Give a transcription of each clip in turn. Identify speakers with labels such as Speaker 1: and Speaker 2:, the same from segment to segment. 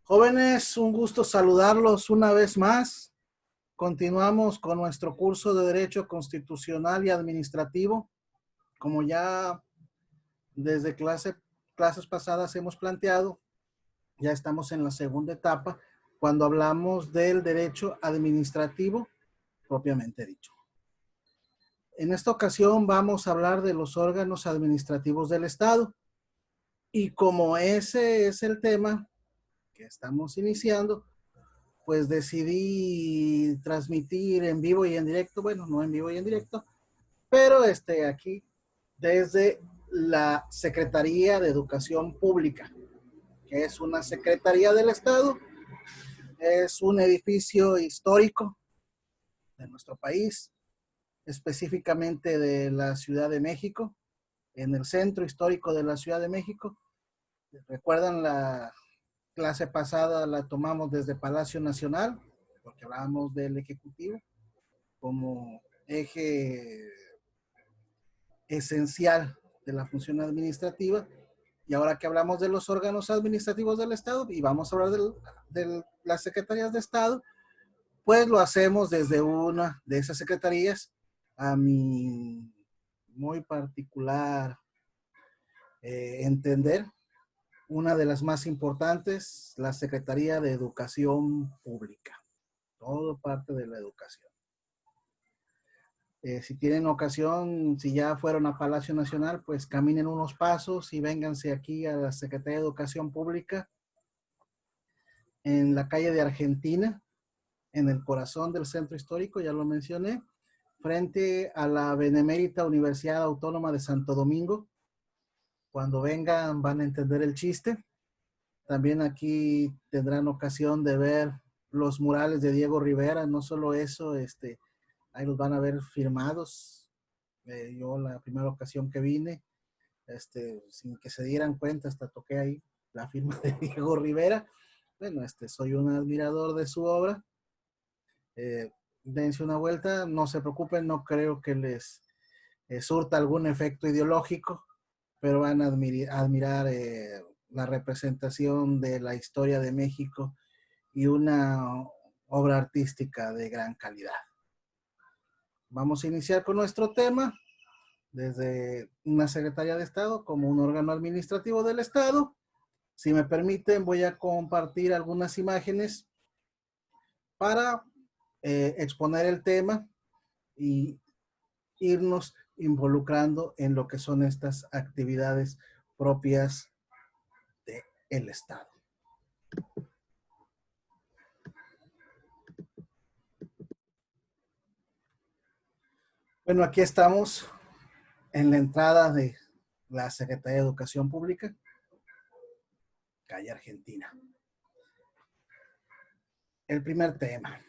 Speaker 1: Jóvenes, un gusto saludarlos una vez más. Continuamos con nuestro curso de Derecho Constitucional y Administrativo. Como ya desde clases pasadas hemos planteado, ya estamos en la segunda etapa cuando hablamos del derecho administrativo propiamente dicho. En esta ocasión vamos a hablar de los órganos administrativos del Estado. Y como ese es el tema que estamos iniciando, pues decidí transmitir en vivo y en directo, bueno, no en vivo y en directo, pero aquí desde la Secretaría de Educación Pública, que es una secretaría del Estado, es un edificio histórico de nuestro país, específicamente de la Ciudad de México, en el centro histórico de la Ciudad de México. ¿Recuerdan la clase pasada? La tomamos desde Palacio Nacional, porque hablábamos del Ejecutivo como eje esencial de la función administrativa. Y ahora que hablamos de los órganos administrativos del Estado y vamos a hablar de las secretarías de Estado, pues lo hacemos desde una de esas secretarías, a mi muy particular entender, una de las más importantes, la Secretaría de Educación Pública. Todo parte de la educación. Si tienen ocasión, si ya fueron a Palacio Nacional, pues caminen unos pasos y vénganse aquí a la Secretaría de Educación Pública, en la calle de Argentina, en el corazón del centro histórico, ya lo mencioné, frente a la Benemérita Universidad Autónoma de Santo Domingo. Cuando vengan van a entender el chiste. También aquí tendrán ocasión de ver los murales de Diego Rivera. No solo eso, ahí los van a ver firmados. Yo la primera ocasión que vine, sin que se dieran cuenta, hasta toqué ahí la firma de Diego Rivera. Bueno, soy un admirador de su obra. Dense una vuelta, no se preocupen, no creo que les surta algún efecto ideológico, pero van a admirar la representación de la historia de México y una obra artística de gran calidad. Vamos a iniciar con nuestro tema desde una Secretaría de Estado como un órgano administrativo del Estado. Si me permiten, voy a compartir algunas imágenes para exponer el tema y irnos involucrando en lo que son estas actividades propias del Estado. Bueno, aquí estamos en la entrada de la Secretaría de Educación Pública, calle Argentina. El primer tema.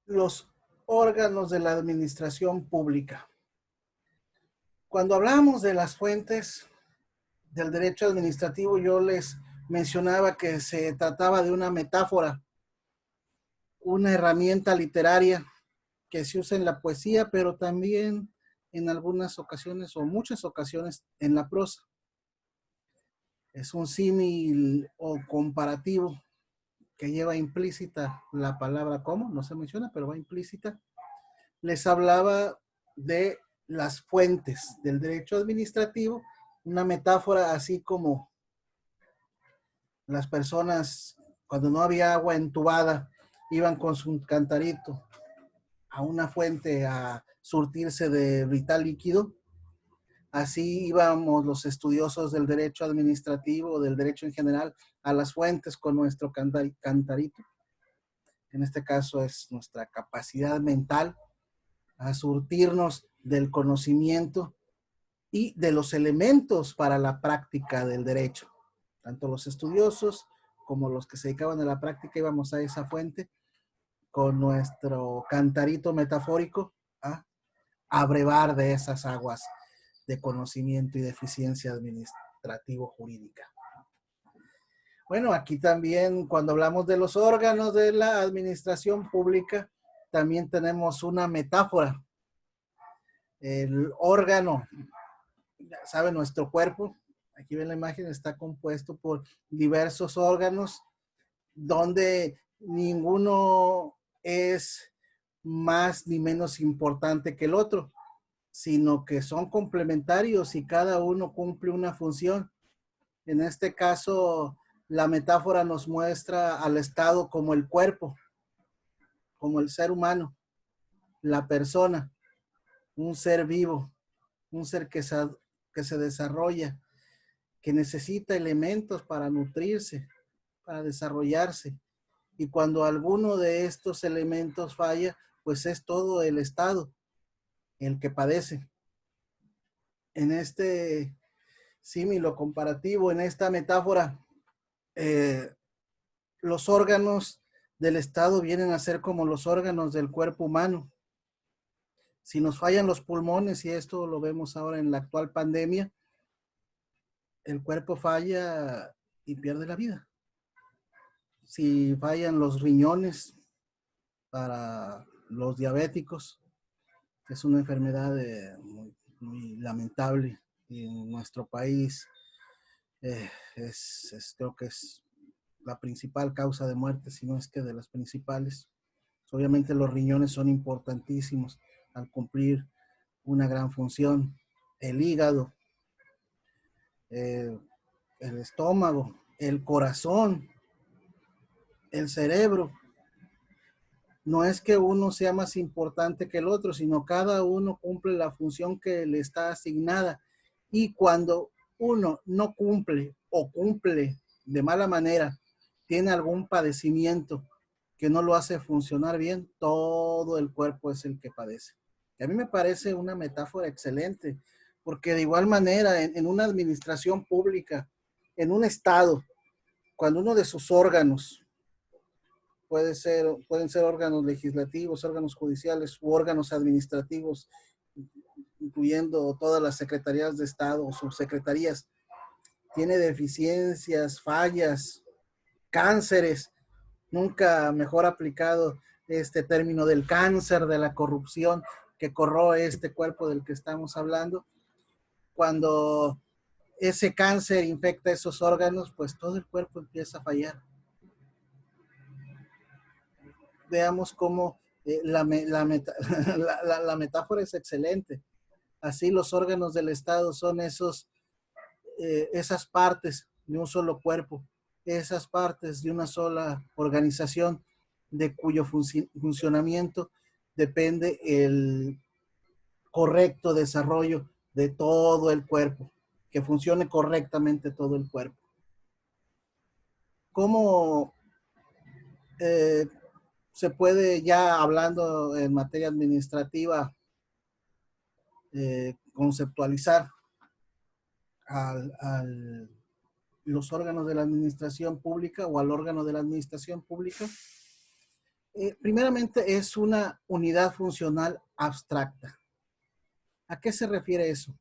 Speaker 1: Los órganos de la administración pública. Cuando hablamos de las fuentes del derecho administrativo, yo les mencionaba que se trataba de una metáfora, una herramienta literaria que se usa en la poesía, pero también en algunas ocasiones o muchas ocasiones en la prosa. Es un símil o comparativo que lleva implícita la palabra como, no se menciona, pero va implícita. Les hablaba de las fuentes del derecho administrativo, una metáfora así como las personas cuando no había agua entubada iban con su cantarito a una fuente a surtirse de vital líquido. Así íbamos los estudiosos del derecho administrativo, del derecho en general, a las fuentes con nuestro cantarito. En este caso es nuestra capacidad mental a surtirnos del conocimiento y de los elementos para la práctica del derecho. Tanto los estudiosos como los que se dedicaban a la práctica íbamos a esa fuente con nuestro cantarito metafórico a abrevar de esas aguas de conocimiento y de eficiencia administrativo-jurídica. Bueno, aquí también cuando hablamos de los órganos de la administración pública, también tenemos una metáfora. El órgano, ya saben, nuestro cuerpo, aquí ven la imagen, está compuesto por diversos órganos donde ninguno es más ni menos importante que el otro, sino que son complementarios y cada uno cumple una función. En este caso, la metáfora nos muestra al Estado como el cuerpo, como el ser humano, la persona, un ser vivo, un ser que se desarrolla, que necesita elementos para nutrirse, para desarrollarse. Y cuando alguno de estos elementos falla, pues es todo el Estado el que padece. En este símilo comparativo, en esta metáfora, los órganos del Estado vienen a ser como los órganos del cuerpo humano. Si nos fallan los pulmones, y esto lo vemos ahora en la actual pandemia, el cuerpo falla y pierde la vida. Si fallan los riñones para los diabéticos, es una enfermedad muy lamentable en nuestro país. Creo que es la principal causa de muerte, si no es que de las principales. Obviamente los riñones son importantísimos al cumplir una gran función. El hígado, el estómago, el corazón, el cerebro. No es que uno sea más importante que el otro, sino cada uno cumple la función que le está asignada. Y cuando uno no cumple o cumple de mala manera, tiene algún padecimiento que no lo hace funcionar bien, todo el cuerpo es el que padece. Y a mí me parece una metáfora excelente, porque de igual manera en una administración pública, en un estado, cuando uno de sus órganos, pueden ser órganos legislativos, órganos judiciales u órganos administrativos, incluyendo todas las secretarías de Estado o subsecretarías, tiene deficiencias, fallas, cánceres, nunca mejor aplicado este término del cáncer, de la corrupción que corroe este cuerpo del que estamos hablando. Cuando ese cáncer infecta esos órganos, pues todo el cuerpo empieza a fallar. Veamos cómo la metáfora es excelente. Así los órganos del Estado son esas partes de un solo cuerpo, esas partes de una sola organización de cuyo funcionamiento depende el correcto desarrollo de todo el cuerpo, que funcione correctamente todo el cuerpo. ¿Cómo se puede, ya hablando en materia administrativa, conceptualizar los órganos de la administración pública o al órgano de la administración pública? Primeramente es una unidad funcional abstracta. ¿A qué se refiere eso?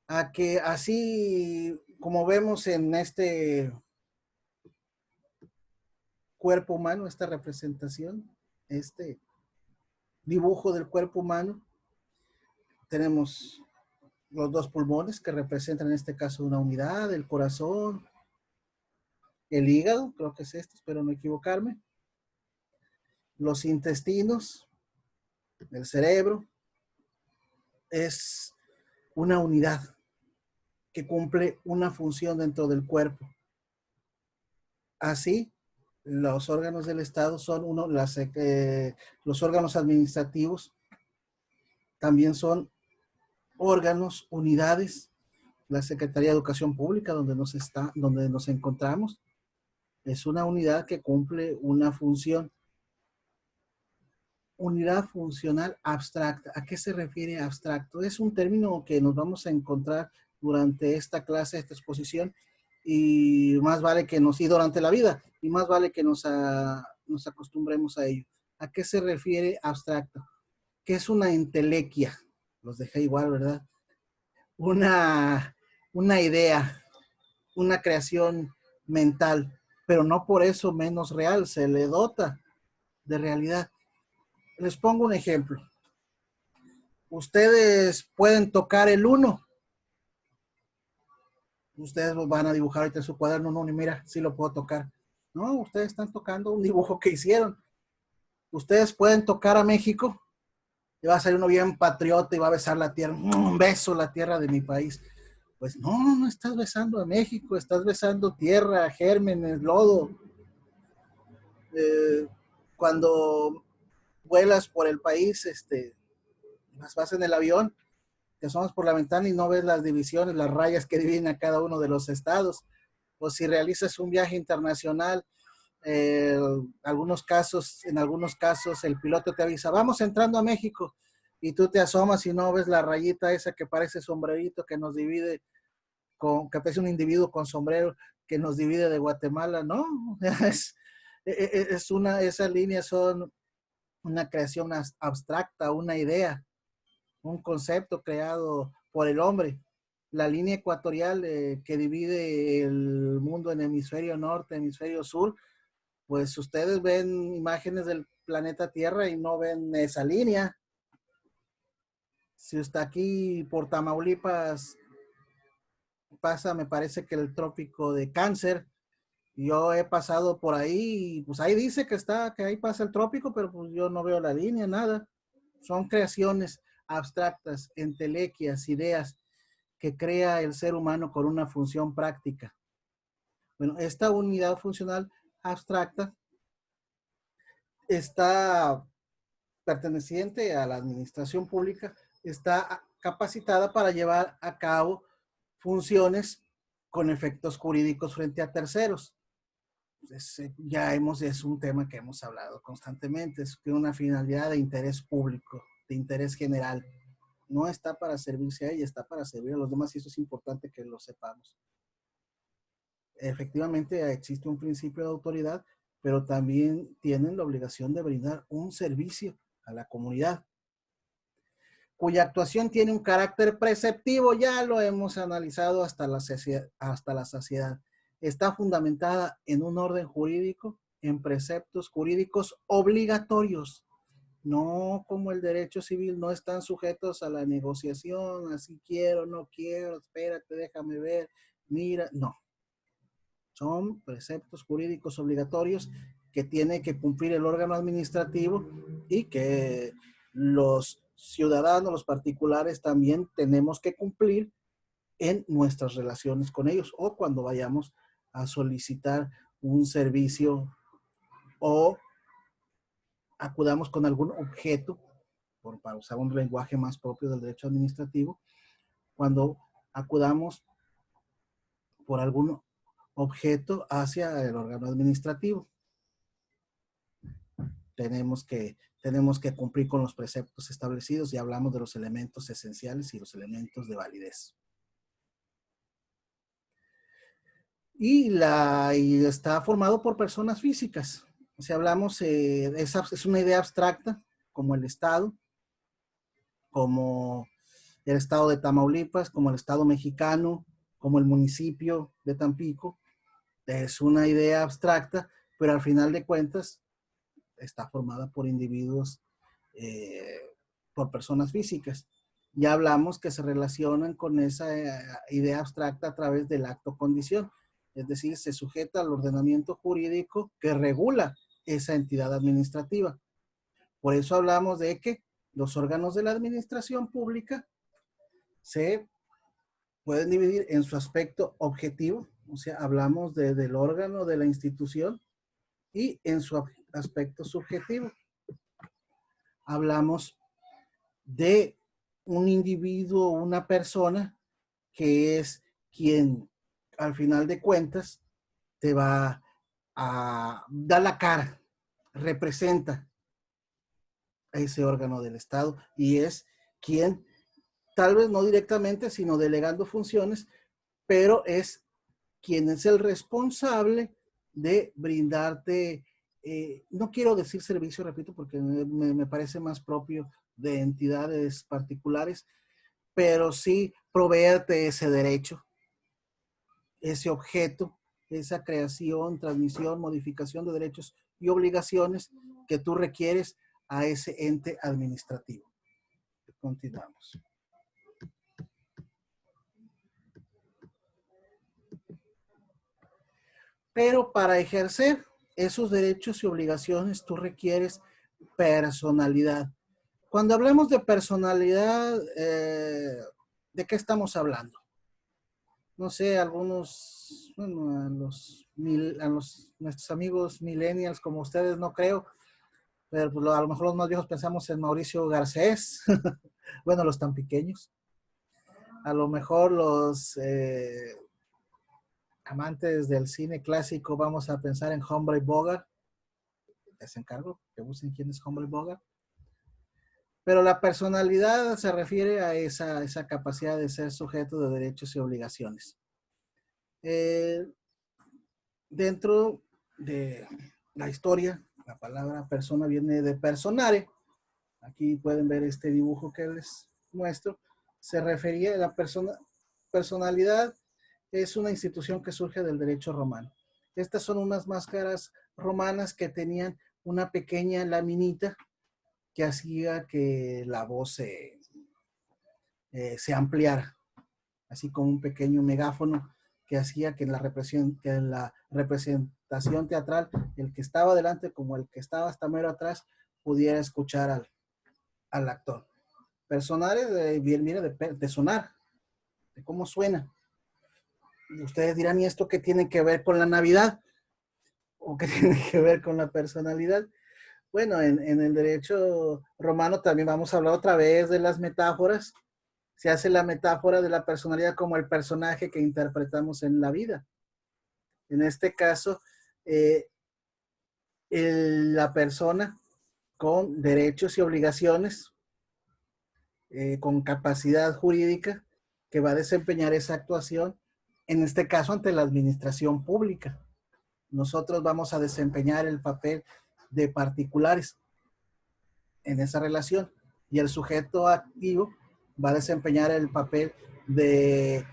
Speaker 1: A que así como vemos en este cuerpo humano, esta representación, este dibujo del cuerpo humano, tenemos los dos pulmones que representan en este caso una unidad, el corazón, el hígado, creo que es este, espero no equivocarme, los intestinos, el cerebro, es una unidad que cumple una función dentro del cuerpo. Así, los órganos del Estado son los órganos administrativos también son órganos, unidades. La Secretaría de Educación Pública, donde nos encontramos, es una unidad que cumple una función. Unidad funcional abstracta. ¿A qué se refiere abstracto? Es un término que nos vamos a encontrar durante esta clase, esta exposición, y más vale que y durante la vida, y más vale que nos acostumbremos a ello. ¿A qué se refiere abstracto? ¿Qué es una entelequia? Los dejé igual, ¿verdad? Una idea, una creación mental, pero no por eso menos real, se le dota de realidad. Les pongo un ejemplo. Ustedes pueden tocar el 1. Ustedes van a dibujar ahorita en su cuaderno, no, y mira, sí lo puedo tocar. No, ustedes están tocando un dibujo que hicieron. Ustedes pueden tocar a México y va a ser uno bien patriota y va a besar la tierra. Un beso la tierra de mi país. Pues no, no estás besando a México, estás besando tierra, gérmenes, lodo. Eh, Cuando vuelas por el país, vas en el avión, te asomas por la ventana y no ves las divisiones, las rayas que dividen a cada uno de los estados. O si realizas un viaje internacional, eh, en algunos casos el piloto te avisa, vamos entrando a México, y tú te asomas y no ves la rayita esa que parece sombrerito que nos divide, que parece un individuo con sombrero que nos divide de Guatemala, ¿no? Esas líneas son una creación abstracta, una idea, un concepto creado por el hombre. La línea ecuatorial que divide el mundo en hemisferio norte, hemisferio sur, pues ustedes ven imágenes del planeta Tierra y no ven esa línea. Si está aquí por Tamaulipas, pasa, me parece que el trópico de Cáncer. Yo he pasado por ahí y pues ahí dice que ahí pasa el trópico, pero pues yo no veo la línea, nada. Son creaciones abstractas, entelequias, ideas que crea el ser humano con una función práctica. Bueno, esta unidad funcional abstracta está perteneciente a la administración pública, está capacitada para llevar a cabo funciones con efectos jurídicos frente a terceros. Es un tema que hemos hablado constantemente, tiene una finalidad de interés público, de interés general. No está para servirse a ella, está para servir a los demás, y eso es importante que lo sepamos. Efectivamente existe un principio de autoridad, pero también tienen la obligación de brindar un servicio a la comunidad, cuya actuación tiene un carácter preceptivo, ya lo hemos analizado hasta la saciedad. Está fundamentada en un orden jurídico, en preceptos jurídicos obligatorios, no como el derecho civil, no están sujetos a la negociación, así quiero, no quiero, espérate, déjame ver, mira, no. Son preceptos jurídicos obligatorios que tiene que cumplir el órgano administrativo y que los ciudadanos, los particulares también tenemos que cumplir en nuestras relaciones con ellos o cuando vayamos a solicitar un servicio o acudamos con algún objeto, para usar un lenguaje más propio del derecho administrativo, cuando acudamos por algún objeto hacia el órgano administrativo. Tenemos que cumplir con los preceptos establecidos y hablamos de los elementos esenciales y los elementos de validez. Y está formado por personas físicas. Si hablamos, es una idea abstracta, como el Estado, como el Estado de Tamaulipas, como el Estado mexicano, como el municipio de Tampico. Es una idea abstracta, pero al final de cuentas está formada por individuos, por personas físicas. Ya hablamos que se relacionan con esa idea abstracta a través del acto condición, es decir, se sujeta al ordenamiento jurídico que regula esa entidad administrativa. Por eso hablamos de que los órganos de la administración pública se pueden dividir en su aspecto objetivo, o sea, hablamos del órgano de la institución, y en su aspecto subjetivo. Hablamos de un individuo, una persona, que es quien al final de cuentas te va a dar la cara, representa a ese órgano del Estado y es quien, tal vez no directamente, sino delegando funciones, pero es quien es el responsable de brindarte, no quiero decir servicio, repito, porque me parece más propio de entidades particulares, pero sí proveerte ese derecho, ese objeto, esa creación, transmisión, modificación de derechos y obligaciones que tú requieres a ese ente administrativo. Continuamos. Pero para ejercer esos derechos y obligaciones, tú requieres personalidad. Cuando hablamos de personalidad, ¿de qué estamos hablando? No sé, algunos, bueno, nuestros amigos millennials como ustedes no creo, pero pues, a lo mejor los más viejos pensamos en Mauricio Garcés, bueno, los tan pequeños. A lo mejor los amantes del cine clásico vamos a pensar en Humphrey Bogart. Les encargo que busquen quién es Humphrey Bogart. Pero la personalidad se refiere a esa capacidad de ser sujeto de derechos y obligaciones. Dentro de la historia, la palabra persona viene de personare. Aquí pueden ver este dibujo que les muestro. Se refería a la personalidad, es una institución que surge del derecho romano. Estas son unas máscaras romanas que tenían una pequeña laminita que hacía que la voz se ampliara, así como un pequeño megáfono que hacía que en la representación teatral, el que estaba delante como el que estaba hasta mero atrás, pudiera escuchar al actor. Personare viene de sonar, de cómo suena. Ustedes dirán, ¿y esto qué tiene que ver con la Navidad? ¿O qué tiene que ver con la personalidad? Bueno, en el derecho romano también vamos a hablar otra vez de las metáforas. Se hace la metáfora de la personalidad como el personaje que interpretamos en la vida. En este caso, la persona con derechos y obligaciones, con capacidad jurídica, que va a desempeñar esa actuación, en este caso ante la administración pública. Nosotros vamos a desempeñar el papel de particulares en esa relación y el sujeto activo va a desempeñar el papel de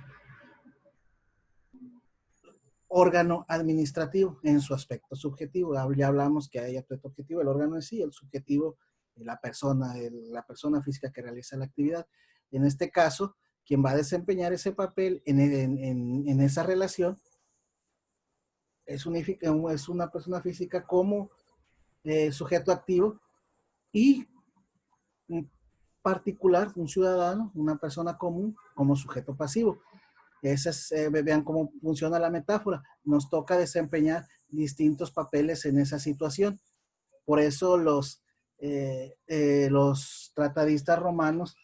Speaker 1: órgano administrativo en su aspecto subjetivo. Ya hablamos que hay aspecto objetivo, el órgano en sí, el subjetivo, la persona física que realiza la actividad. En este caso, quien va a desempeñar ese papel en esa relación es una persona física como sujeto activo y un particular, un ciudadano, una persona común como sujeto pasivo. Vean cómo funciona la metáfora. Nos toca desempeñar distintos papeles en esa situación. Por eso los tratadistas romanos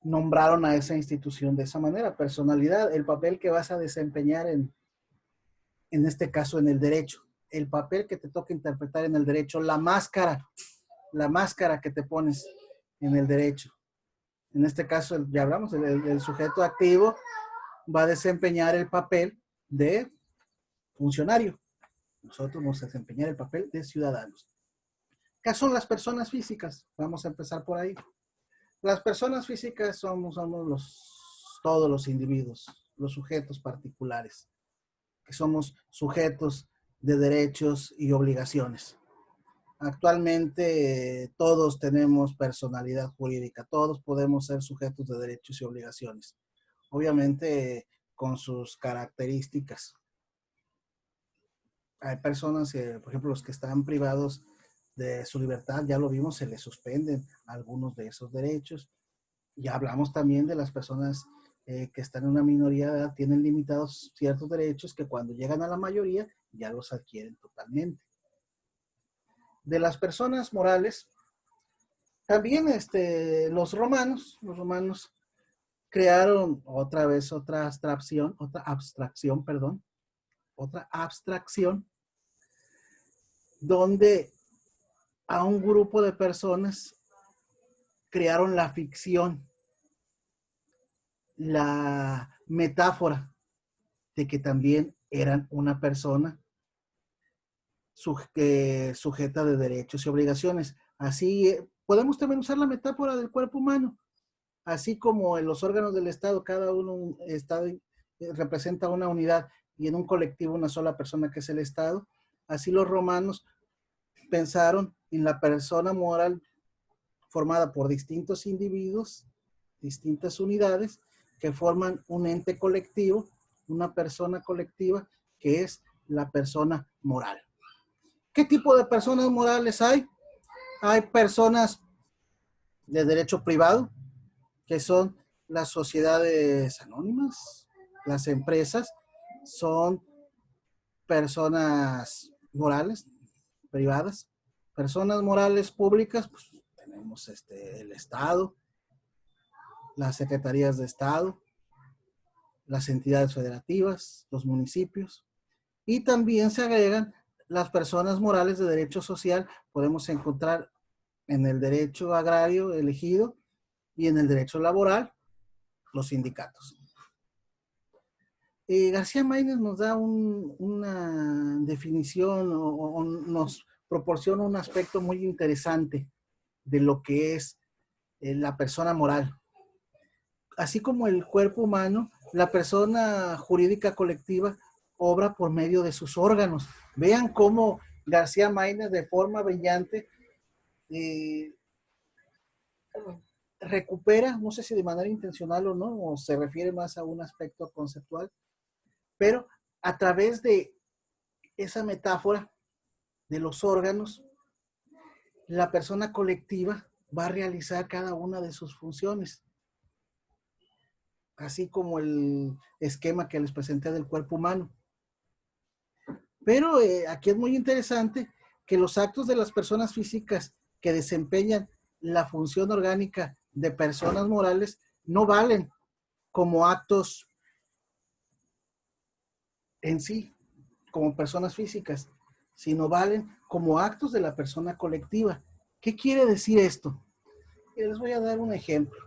Speaker 1: nombraron a esa institución de esa manera, personalidad, el papel que vas a desempeñar en este caso en el derecho, el papel que te toca interpretar en el derecho, la máscara que te pones en el derecho. En este caso, ya hablamos, el sujeto activo va a desempeñar el papel de funcionario. Nosotros vamos a desempeñar el papel de ciudadanos. ¿Qué son las personas físicas? Vamos a empezar por ahí. Las personas físicas somos todos los individuos, los sujetos particulares, que somos sujetos de derechos y obligaciones. Actualmente todos tenemos personalidad jurídica, todos podemos ser sujetos de derechos y obligaciones. Obviamente con sus características. Hay personas, por ejemplo, los que están privados de su libertad, ya lo vimos, se les suspenden algunos de esos derechos. Ya hablamos también de las personas que están en una minoría de edad, tienen limitados ciertos derechos que cuando llegan a la mayoría ya los adquieren totalmente. De las personas morales, también los romanos crearon otra abstracción, donde a un grupo de personas crearon la ficción, la metáfora de que también eran una persona sujeta de derechos y obligaciones. Así podemos también usar la metáfora del cuerpo humano, así como en los órganos del Estado, cada uno representa una unidad y en un colectivo una sola persona que es el Estado. Así los romanos pensaron en la persona moral formada por distintos individuos, distintas unidades que forman un ente colectivo, una persona colectiva que es la persona moral. ¿Qué tipo de personas morales hay? Hay personas de derecho privado, que son las sociedades anónimas, las empresas, son personas morales, privadas. Personas morales públicas, pues tenemos el Estado, las secretarías de Estado, las entidades federativas, los municipios, y también se agregan las personas morales de derecho social. Podemos encontrar en el derecho agrario elegido y en el derecho laboral los sindicatos. García Maínez nos da una definición o nos proporciona un aspecto muy interesante de lo que es la persona moral. Así como el cuerpo humano, la persona jurídica colectiva obra por medio de sus órganos. Vean cómo García Maínez, de forma brillante, recupera, no sé si de manera intencional o no, o se refiere más a un aspecto conceptual, pero a través de esa metáfora de los órganos, la persona colectiva va a realizar cada una de sus funciones, así como el esquema que les presenté del cuerpo humano. Pero aquí es muy interesante que los actos de las personas físicas que desempeñan la función orgánica de personas morales no valen como actos en sí, como personas físicas, sino valen como actos de la persona colectiva. ¿Qué quiere decir esto? Les voy a dar un ejemplo.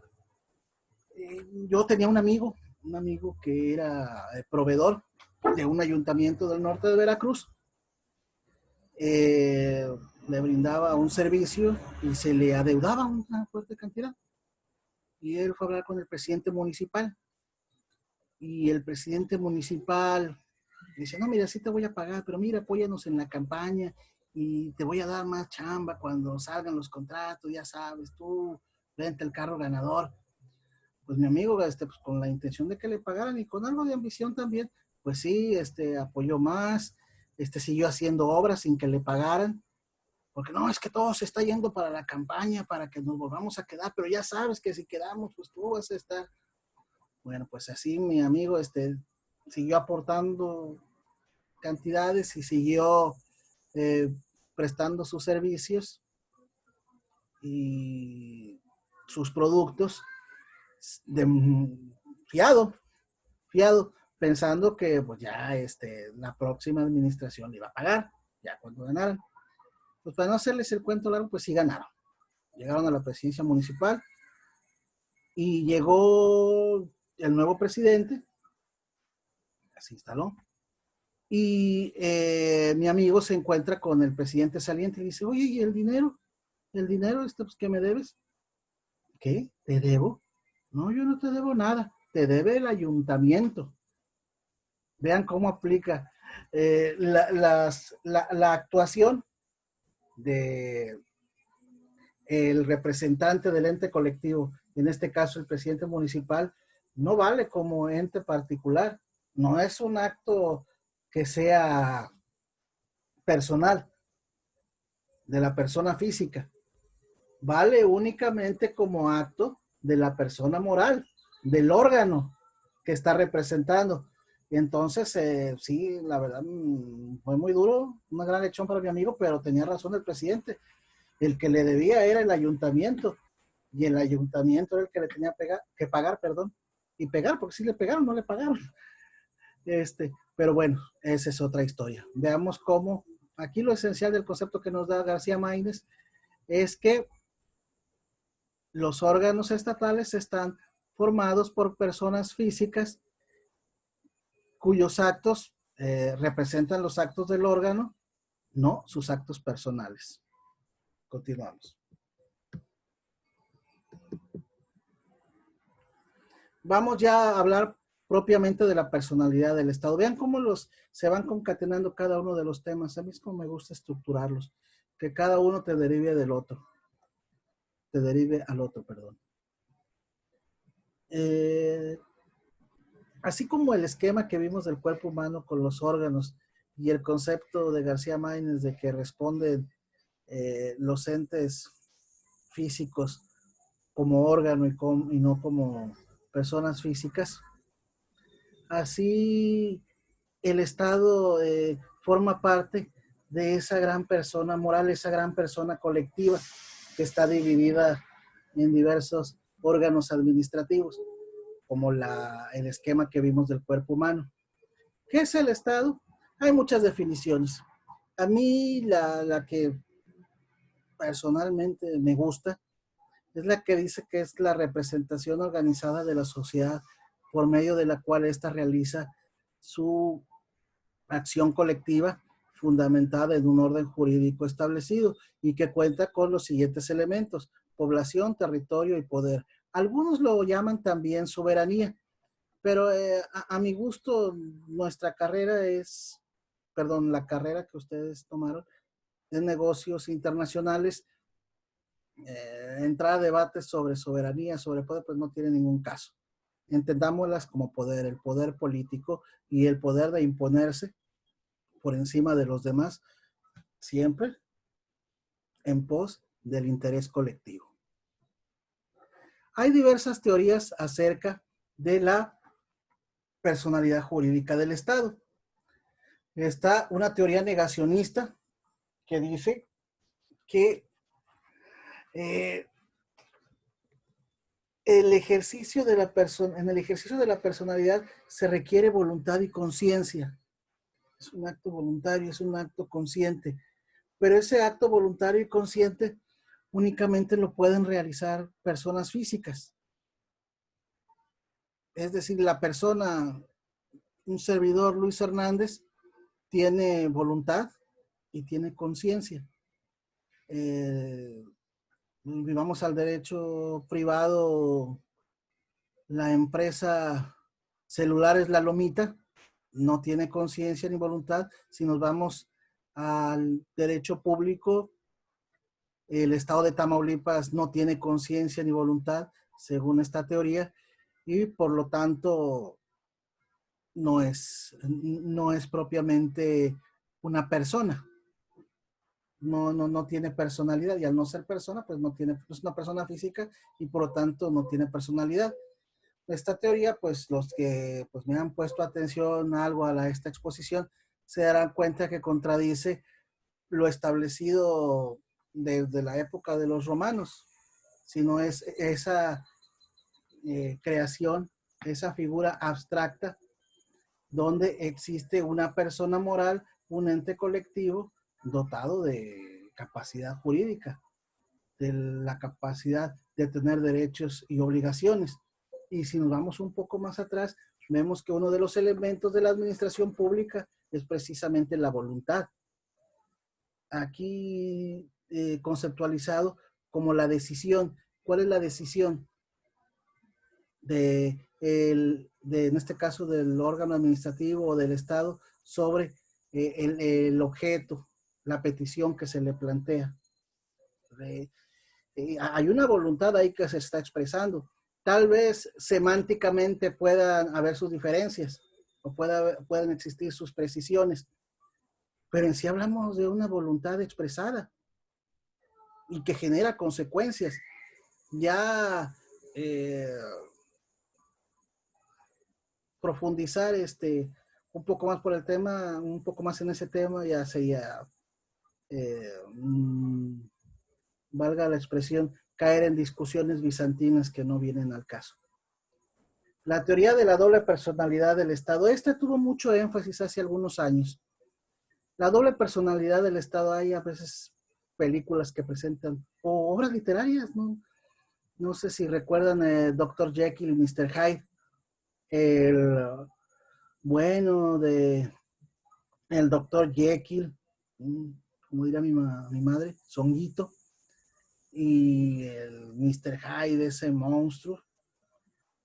Speaker 1: Yo tenía un amigo que era proveedor de un ayuntamiento del norte de Veracruz. Le brindaba un servicio y se le adeudaba una fuerte cantidad. Y él fue a hablar con el presidente municipal. Y el presidente municipal dice, no, mira, sí te voy a pagar, pero mira, apóyanos en la campaña y te voy a dar más chamba cuando salgan los contratos, ya sabes, tú vente el carro ganador. Pues mi amigo, pues con la intención de que le pagaran y con algo de ambición también, pues sí, apoyó más, siguió haciendo obras sin que le pagaran, porque no, es que todo se está yendo para la campaña, para que nos volvamos a quedar, pero ya sabes que si quedamos, pues tú vas a estar. Bueno, pues así mi amigo, siguió aportando cantidades y siguió eh, prestando sus servicios y sus productos de fiado, pensando que pues ya la próxima administración le iba a pagar, ya cuando ganaran. Pues para no hacerles el cuento largo, pues sí ganaron. Llegaron a la presidencia municipal y llegó el nuevo presidente, se instaló, y mi amigo se encuentra con el presidente saliente y dice, oye, ¿y el dinero? ¿El dinero pues, que me debes? ¿Qué? ¿Te debo? No, yo no te debo nada, te debe el ayuntamiento. Vean cómo aplica la actuación de el representante del ente colectivo, en este caso el presidente municipal, no vale como ente particular. No es un acto que sea personal de la persona física. Vale únicamente como acto de la persona moral, del órgano que está representando. Y entonces, sí, la verdad, fue muy duro, una gran lección para mi amigo, pero tenía razón el presidente. El que le debía era el ayuntamiento, y el ayuntamiento era el que le tenía que pagar, perdón, y pegar, porque si le pegaron, no le pagaron. Pero bueno, esa es otra historia. Veamos cómo, aquí lo esencial del concepto que nos da García Maínez es que los órganos estatales están formados por personas físicas cuyos actos representan los actos del órgano, no sus actos personales. Continuamos. Vamos ya a hablar propiamente de la personalidad del Estado. Vean cómo se van concatenando cada uno de los temas. A mí es como me gusta estructurarlos, que cada uno te derive del otro. te derive al otro, perdón. Así como el esquema que vimos del cuerpo humano con los órganos y el concepto de García Maínez de que responden los entes físicos como órgano y no como personas físicas, así el Estado forma parte de esa gran persona moral, esa gran persona colectiva que está dividida en diversos órganos administrativos, como el esquema que vimos del cuerpo humano. ¿Qué es el Estado? Hay muchas definiciones. A mí la que personalmente me gusta es la que dice que es la representación organizada de la sociedad por medio de la cual ésta realiza su acción colectiva fundamentada en un orden jurídico establecido y que cuenta con los siguientes elementos: población, territorio y poder. Algunos lo llaman también soberanía, pero a mi gusto nuestra carrera es, perdón, la carrera que ustedes tomaron es negocios internacionales. Entrar a debates sobre soberanía, sobre poder, pues no tiene ningún caso. Entendámoslas como poder, el poder político y el poder de imponerse por encima de los demás, siempre en pos del interés colectivo. Hay diversas teorías acerca de la personalidad jurídica del Estado. Está una teoría negacionista que dice que el ejercicio de la persona, en el ejercicio de la personalidad se requiere voluntad y conciencia. Es un acto voluntario, es un acto consciente. Pero ese acto voluntario y consciente únicamente lo pueden realizar personas físicas. Es decir, la persona, un servidor, Luis Hernández, tiene voluntad y tiene conciencia. Vivamos al derecho privado, la empresa Celulares La Lomita no tiene conciencia ni voluntad. Si nos vamos al derecho público, el Estado de Tamaulipas no tiene conciencia ni voluntad, según esta teoría, y por lo tanto no es propiamente una persona. No tiene personalidad, y al no ser persona, pues no tiene, es una persona física y por lo tanto no tiene personalidad. Esta teoría, pues los que pues, me han puesto atención algo a esta exposición, se darán cuenta que contradice lo establecido desde la época de los romanos, sino es esa creación, esa figura abstracta donde existe una persona moral, un ente colectivo dotado de capacidad jurídica, de la capacidad de tener derechos y obligaciones. Y si nos vamos un poco más atrás, vemos que uno de los elementos de la administración pública es precisamente la voluntad. Aquí conceptualizado como la decisión. ¿Cuál es la decisión en este caso, del órgano administrativo o del Estado sobre el objeto, la petición que se le plantea? Hay una voluntad ahí que se está expresando. Tal vez semánticamente puedan haber sus diferencias o puedan existir sus precisiones, pero en sí hablamos de una voluntad expresada y que genera consecuencias. Ya profundizar un poco más por el tema, un poco más en ese tema, ya sería, valga la expresión, caer en discusiones bizantinas que no vienen al caso. La teoría de la doble personalidad del Estado, esta tuvo mucho énfasis hace algunos años. La doble personalidad del Estado, hay a veces películas que presentan, o obras literarias, ¿no? No sé si recuerdan Dr. Jekyll y Mr. Hyde, el bueno de el Dr. Jekyll, como dirá mi madre, Zonguito, y el Mr. Hyde, ese monstruo,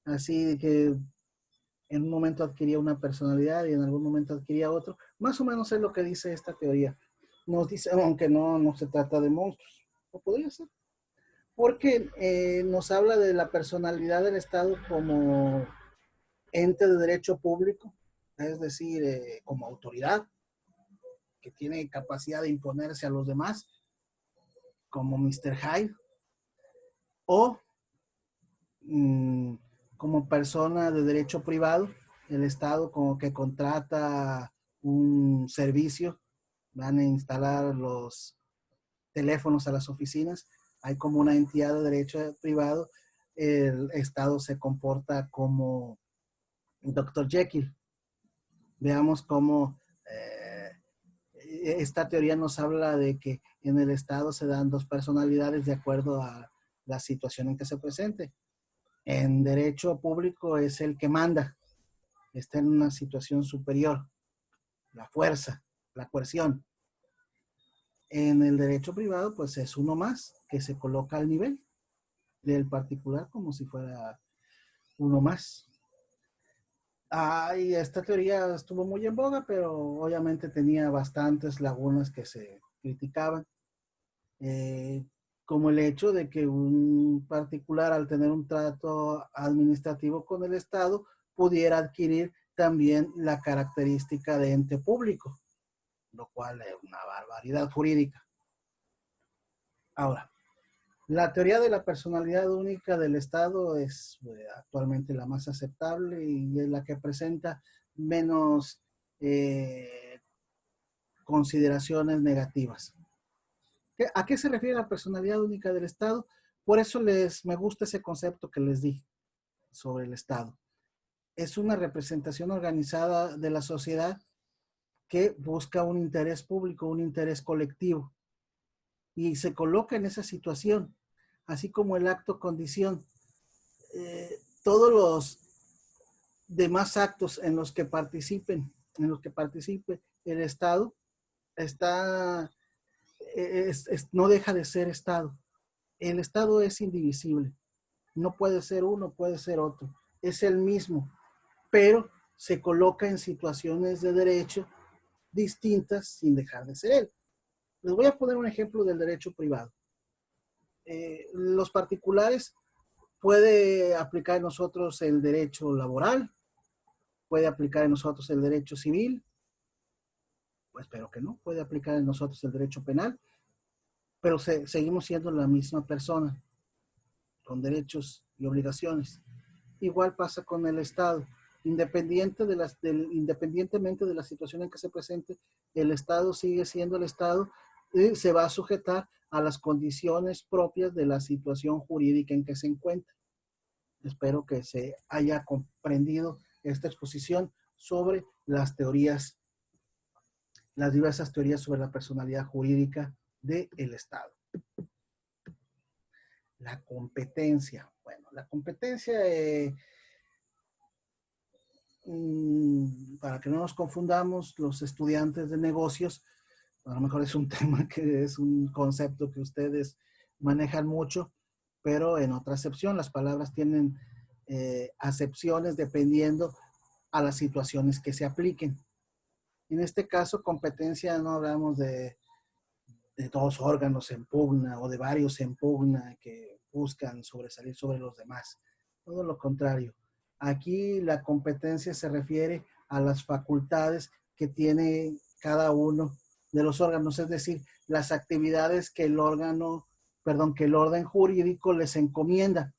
Speaker 1: así que en un momento adquiría una personalidad y en algún momento adquiría otro. Más o menos es lo que dice esta teoría. Nos dice, aunque no se trata de monstruos, o podría ser, porque nos habla de la personalidad del Estado como ente de derecho público, es decir, como autoridad que tiene capacidad de imponerse a los demás, como Mr. Hyde, o mmm, como persona de derecho privado, el Estado como que contrata un servicio, van a instalar los teléfonos a las oficinas, hay como una entidad de derecho privado, el Estado se comporta como Dr. Jekyll. Veamos cómo esta teoría nos habla de que en el Estado se dan dos personalidades de acuerdo a la situación en que se presente. En derecho público es el que manda, está en una situación superior, la fuerza, la coerción. En el derecho privado, pues es uno más que se coloca al nivel del particular como si fuera uno más. Y esta teoría estuvo muy en boga, pero obviamente tenía bastantes lagunas que se criticaban, eh, como el hecho de que un particular al tener un trato administrativo con el Estado pudiera adquirir también la característica de ente público, lo cual es una barbaridad jurídica. Ahora, la teoría de la personalidad única del Estado es actualmente la más aceptable y es la que presenta menos eh, consideraciones negativas. ¿A qué se refiere la personalidad única del Estado? Por eso me gusta ese concepto que les di sobre el Estado. Es una representación organizada de la sociedad que busca un interés público, un interés colectivo y se coloca en esa situación, así como el acto condición. Todos los demás actos en los que participe el Estado, está, no deja de ser Estado. El Estado es indivisible. No puede ser uno, puede ser otro. Es el mismo, pero se coloca en situaciones de derecho distintas sin dejar de ser él. Les voy a poner un ejemplo del derecho privado. Los particulares puede aplicar en nosotros el derecho laboral, puede aplicar en nosotros el derecho civil, pues espero que no, puede aplicar en nosotros el derecho penal, pero seguimos siendo la misma persona, con derechos y obligaciones. Igual pasa con el Estado. Independientemente de la situación en que se presente, el Estado sigue siendo el Estado y se va a sujetar a las condiciones propias de la situación jurídica en que se encuentra. Espero que se haya comprendido esta exposición sobre las teorías, las diversas teorías sobre la personalidad jurídica del Estado. La competencia. Bueno, la competencia, para que no nos confundamos, los estudiantes de negocios, a lo mejor es un tema que es un concepto que ustedes manejan mucho, pero en otra acepción, las palabras tienen acepciones dependiendo a las situaciones que se apliquen. En este caso, competencia, no hablamos de dos órganos en pugna o de varios en pugna que buscan sobresalir sobre los demás. Todo lo contrario. Aquí la competencia se refiere a las facultades que tiene cada uno de los órganos, es decir, las actividades que que el orden jurídico les encomienda.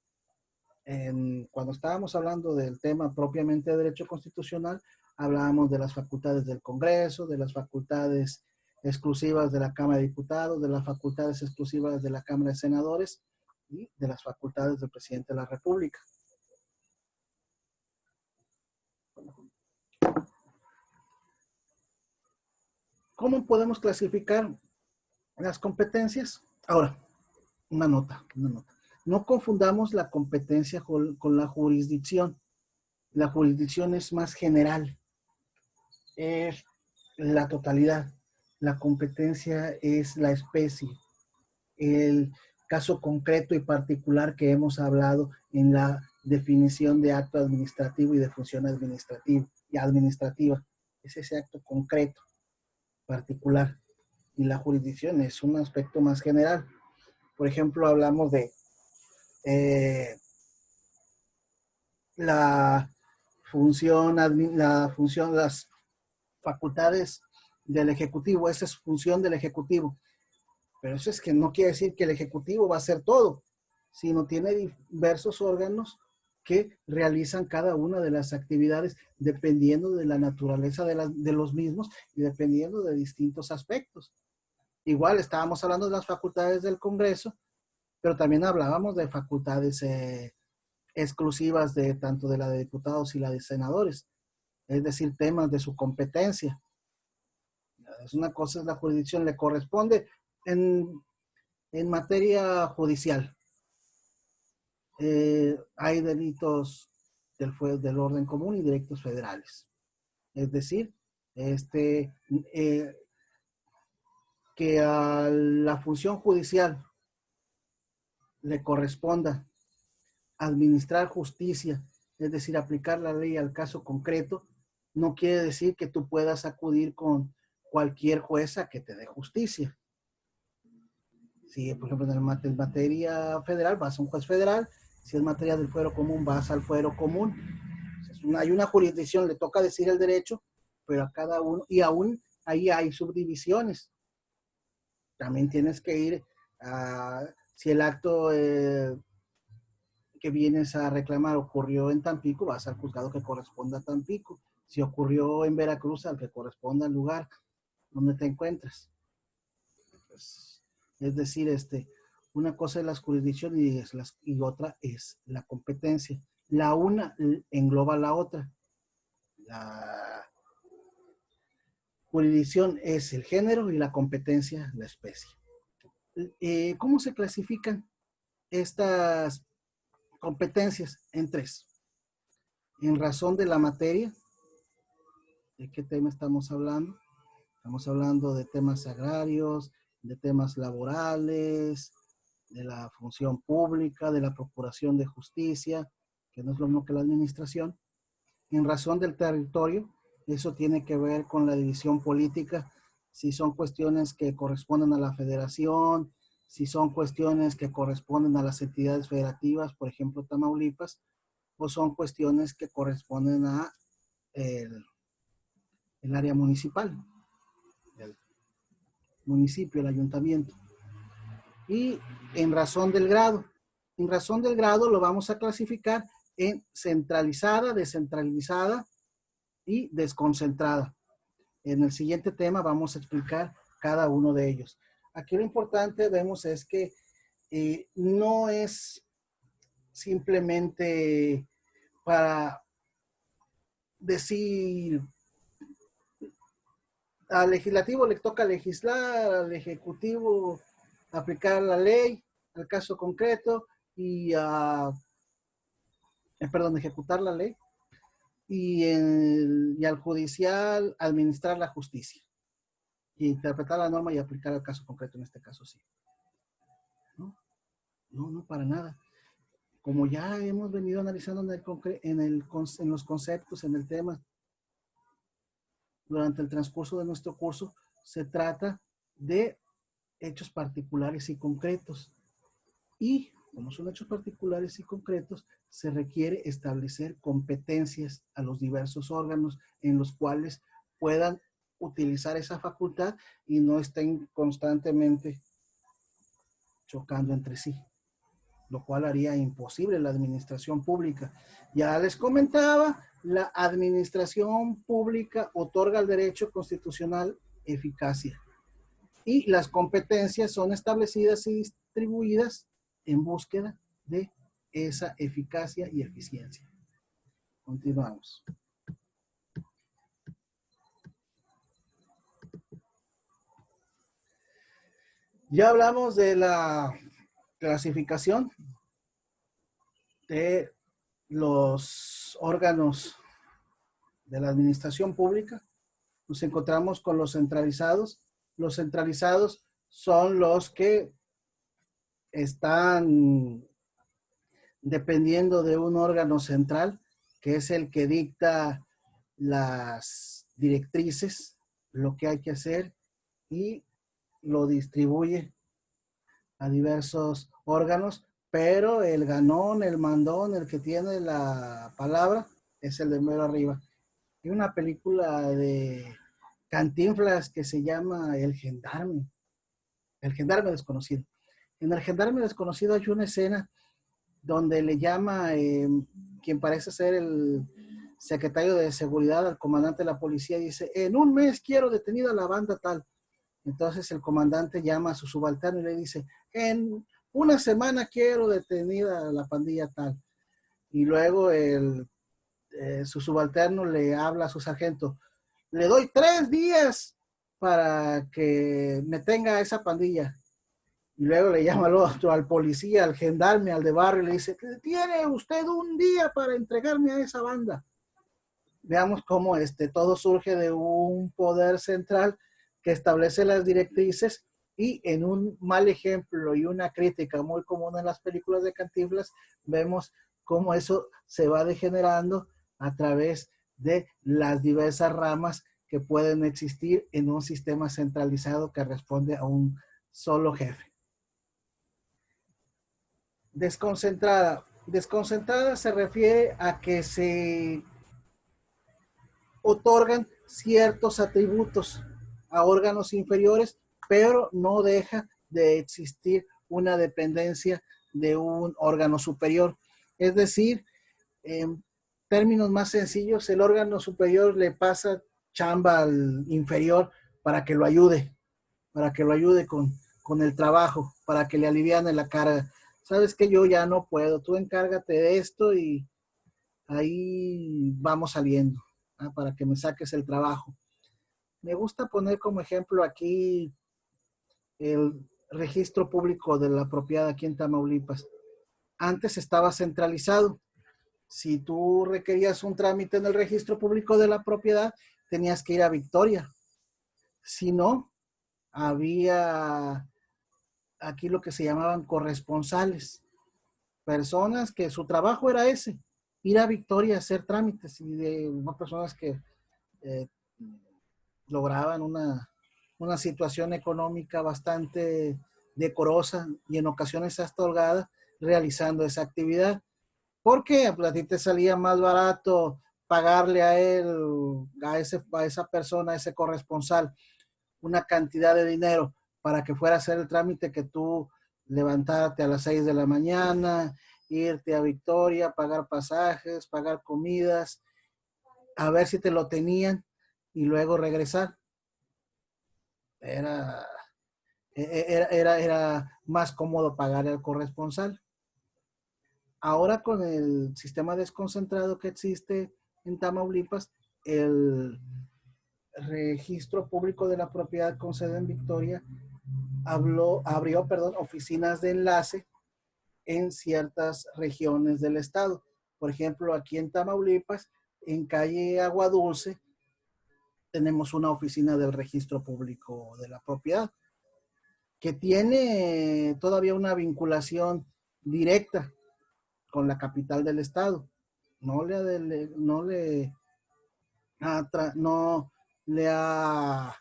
Speaker 1: Cuando estábamos hablando del tema propiamente de derecho constitucional, hablábamos de las facultades del Congreso, de las facultades exclusivas de la Cámara de Diputados, de las facultades exclusivas de la Cámara de Senadores y de las facultades del presidente de la República. ¿Cómo podemos clasificar las competencias? Ahora, una nota. No confundamos la competencia con la jurisdicción. La jurisdicción es más general, es la totalidad. La competencia es la especie, el caso concreto y particular que hemos hablado en la definición de acto administrativo y de función administrativa. Es ese acto concreto, particular. Y la jurisdicción es un aspecto más general. Por ejemplo, hablamos de eh, la función, las facultades del Ejecutivo. Esa es función del Ejecutivo. Pero eso es que no quiere decir que el Ejecutivo va a hacer todo, sino tiene diversos órganos que realizan cada una de las actividades dependiendo de la naturaleza de los mismos y dependiendo de distintos aspectos. Igual estábamos hablando de las facultades del Congreso, pero también hablábamos de facultades exclusivas de tanto de la de diputados y la de senadores, es decir, temas de su competencia. Es una cosa, es la jurisdicción, le corresponde en materia judicial. Hay delitos del orden común y delitos federales. Es decir, que a la función judicial le corresponda administrar justicia, es decir, aplicar la ley al caso concreto, no quiere decir que tú puedas acudir con cualquier jueza que te dé justicia. Si, por ejemplo, en materia federal vas a un juez federal, si es materia del fuero común vas al fuero común. Hay una jurisdicción, le toca decir el derecho, pero a cada uno, y aún ahí hay subdivisiones. También tienes que ir a, si el acto que vienes a reclamar ocurrió en Tampico, vas al juzgado que corresponda a Tampico. Si ocurrió en Veracruz, al que corresponda al lugar donde te encuentres. Pues, es decir, una cosa es la jurisdicción y otra es la competencia. La una engloba la otra. La jurisdicción es el género y la competencia la especie. ¿Cómo se clasifican estas competencias? En tres. En razón de la materia. ¿De qué tema estamos hablando? Estamos hablando de temas agrarios, de temas laborales, de la función pública, de la procuración de justicia, que no es lo mismo que la administración. En razón del territorio, eso tiene que ver con la división política, si son cuestiones que corresponden a la federación, si son cuestiones que corresponden a las entidades federativas, por ejemplo Tamaulipas, o son cuestiones que corresponden a el área municipal, el municipio, el ayuntamiento. Y en razón del grado lo vamos a clasificar en centralizada, descentralizada y desconcentrada. En el siguiente tema vamos a explicar cada uno de ellos. Aquí lo importante vemos es que no es simplemente para decir al legislativo le toca legislar, al ejecutivo aplicar la ley, al caso concreto y ejecutar la ley y al judicial administrar la justicia y interpretar la norma y aplicar el caso concreto, en este caso sí. No, para nada. Como ya hemos venido analizando en los conceptos, en el tema, durante el transcurso de nuestro curso, se trata de hechos particulares y concretos. Y como son hechos particulares y concretos, se requiere establecer competencias a los diversos órganos en los cuales puedan utilizar esa facultad y no estén constantemente chocando entre sí, lo cual haría imposible la administración pública. Ya les comentaba, la administración pública otorga al derecho constitucional eficacia y las competencias son establecidas y distribuidas en búsqueda de esa eficacia y eficiencia. Continuamos. Ya hablamos de la clasificación de los órganos de la administración pública. Nos encontramos con los centralizados. Los centralizados son los que están dependiendo de un órgano central, que es el que dicta las directrices, lo que hay que hacer y lo distribuye a diversos órganos pero el ganón, el mandón, el que tiene la palabra, es el de mero arriba. Hay una película de Cantinflas que se llama El Gendarme Desconocido. En El Gendarme Desconocido hay una escena donde le llama quien parece ser el secretario de seguridad al comandante de la policía y dice, en un mes quiero detenida la banda tal. Entonces el comandante llama a su subalterno y le dice, en una semana quiero detenida la pandilla tal. Y luego su subalterno le habla a su sargento, le doy 3 días para que me tenga esa pandilla. Y luego le llama al otro, al policía, al gendarme, al de barrio, y le dice, tiene usted un día para entregarme a esa banda. Veamos cómo todo surge de un poder central que establece las directrices y en un mal ejemplo y una crítica muy común en las películas de Cantinflas, vemos cómo eso se va degenerando a través de las diversas ramas que pueden existir en un sistema centralizado que responde a un solo jefe. Desconcentrada. Desconcentrada se refiere a que se otorgan ciertos atributos a órganos inferiores, pero no deja de existir una dependencia de un órgano superior. Es decir, en términos más sencillos, el órgano superior le pasa chamba al inferior para que lo ayude, con el trabajo, para que le aliviane la carga. Sabes que yo ya no puedo, tú encárgate de esto y ahí vamos saliendo, para que me saques el trabajo. Me gusta poner como ejemplo aquí el registro público de la propiedad aquí en Tamaulipas. Antes estaba centralizado. Si tú requerías un trámite en el registro público de la propiedad, tenías que ir a Victoria. Si no, había aquí lo que se llamaban corresponsales, personas que su trabajo era ese, ir a Victoria a hacer trámites y de personas que eh, lograban una situación económica bastante decorosa y en ocasiones hasta holgada realizando esa actividad. Porque pues, a ti te salía más barato pagarle a él, a esa persona, a ese corresponsal, una cantidad de dinero para que fuera a hacer el trámite que tú levantarte a las 6 de la mañana, irte a Victoria, pagar pasajes, pagar comidas, a ver si te lo tenían y luego regresar. Era, era más cómodo pagar al corresponsal. Ahora con el sistema desconcentrado que existe en Tamaulipas, el registro público de la propiedad con sede en Victoria abrió oficinas de enlace en ciertas regiones del estado. Por ejemplo, aquí en Tamaulipas, en calle Agua Dulce, tenemos una oficina del registro público de la propiedad que tiene todavía una vinculación directa con la capital del estado. No no le ha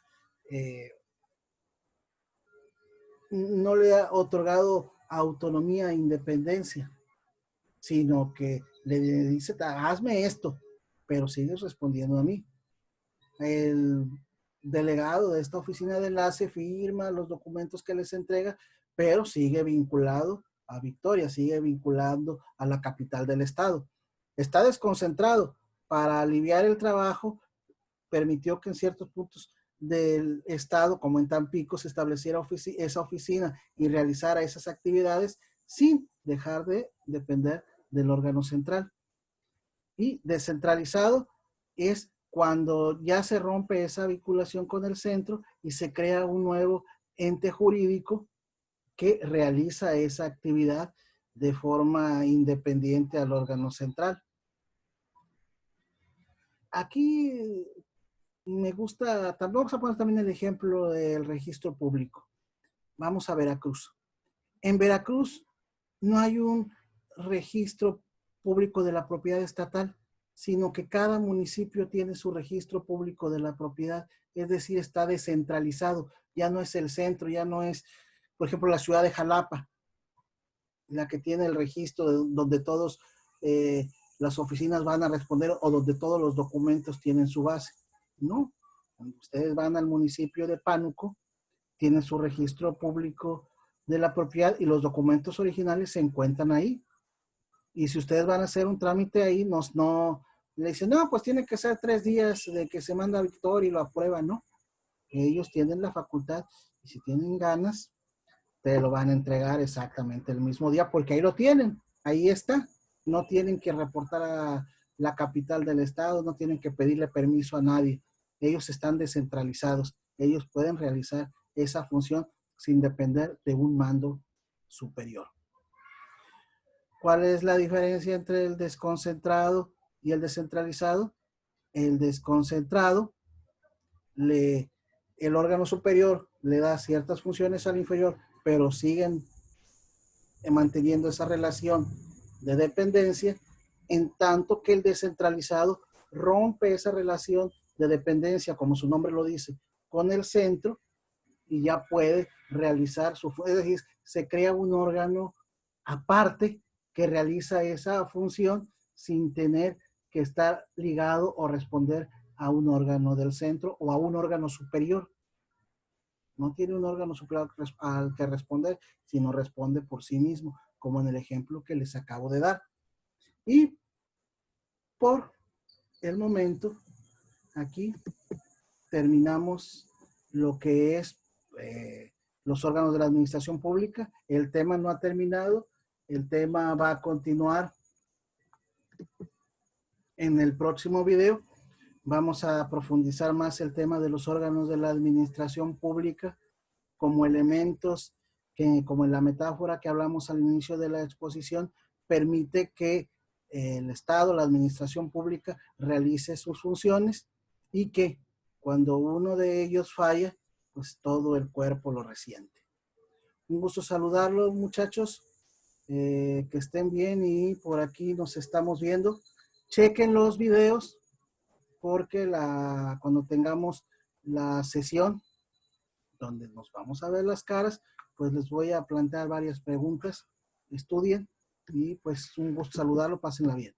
Speaker 1: eh, no le ha otorgado autonomía e independencia, sino que le dice, hazme esto, pero sigues respondiendo a mí. El delegado de esta oficina de enlace firma los documentos que les entrega, pero sigue vinculado a Victoria, sigue vinculando a la capital del estado. Está desconcentrado. Para aliviar el trabajo, permitió que en ciertos puntos del estado, como en Tampico, se estableciera esa oficina y realizara esas actividades sin dejar de depender del órgano central. Y descentralizado es cuando ya se rompe esa vinculación con el centro y se crea un nuevo ente jurídico que realiza esa actividad de forma independiente al órgano central. Aquí me gusta, vamos a poner también el ejemplo del registro público. Vamos a Veracruz. En Veracruz no hay un registro público de la propiedad estatal, sino que cada municipio tiene su registro público de la propiedad, es decir, está descentralizado, ya no es el centro, ya no es, por ejemplo, la ciudad de Jalapa. la que tiene el registro donde todos las oficinas van a responder o donde todos los documentos tienen su base. No, cuando ustedes van al municipio de Pánuco, tienen su registro público de la propiedad y los documentos originales se encuentran ahí. Y si ustedes van a hacer un trámite ahí, no le dicen, no, pues tiene que ser 3 días de que se manda a Victoria y lo aprueban, ¿no? Ellos tienen la facultad y si tienen ganas, te lo van a entregar exactamente el mismo día porque ahí lo tienen, ahí está. No tienen que reportar a la capital del estado, no tienen que pedirle permiso a nadie. Ellos están descentralizados, ellos pueden realizar esa función sin depender de un mando superior. ¿Cuál es la diferencia entre el desconcentrado y el descentralizado? El desconcentrado, el órgano superior le da ciertas funciones al inferior, pero siguen manteniendo esa relación de dependencia, en tanto que el descentralizado rompe esa relación de dependencia, como su nombre lo dice, con el centro y ya puede realizar su función. Es decir, se crea un órgano aparte que realiza esa función sin tener que estar ligado o responder a un órgano del centro o a un órgano superior. No tiene un órgano superior al que responder, sino responde por sí mismo, como en el ejemplo que les acabo de dar. Y por el momento, aquí terminamos lo que es los órganos de la administración pública. El tema no ha terminado, el tema va a continuar en el próximo video. Vamos a profundizar más el tema de los órganos de la administración pública como elementos que, como en la metáfora que hablamos al inicio de la exposición, permite que el Estado, la administración pública, realice sus funciones y que cuando uno de ellos falla, pues todo el cuerpo lo resiente. Un gusto saludarlos, muchachos. Que estén bien y por aquí nos estamos viendo. Chequen los videos porque cuando tengamos la sesión donde nos vamos a ver las caras, pues les voy a plantear varias preguntas. Estudien y pues un gusto saludarlo, pásenla bien.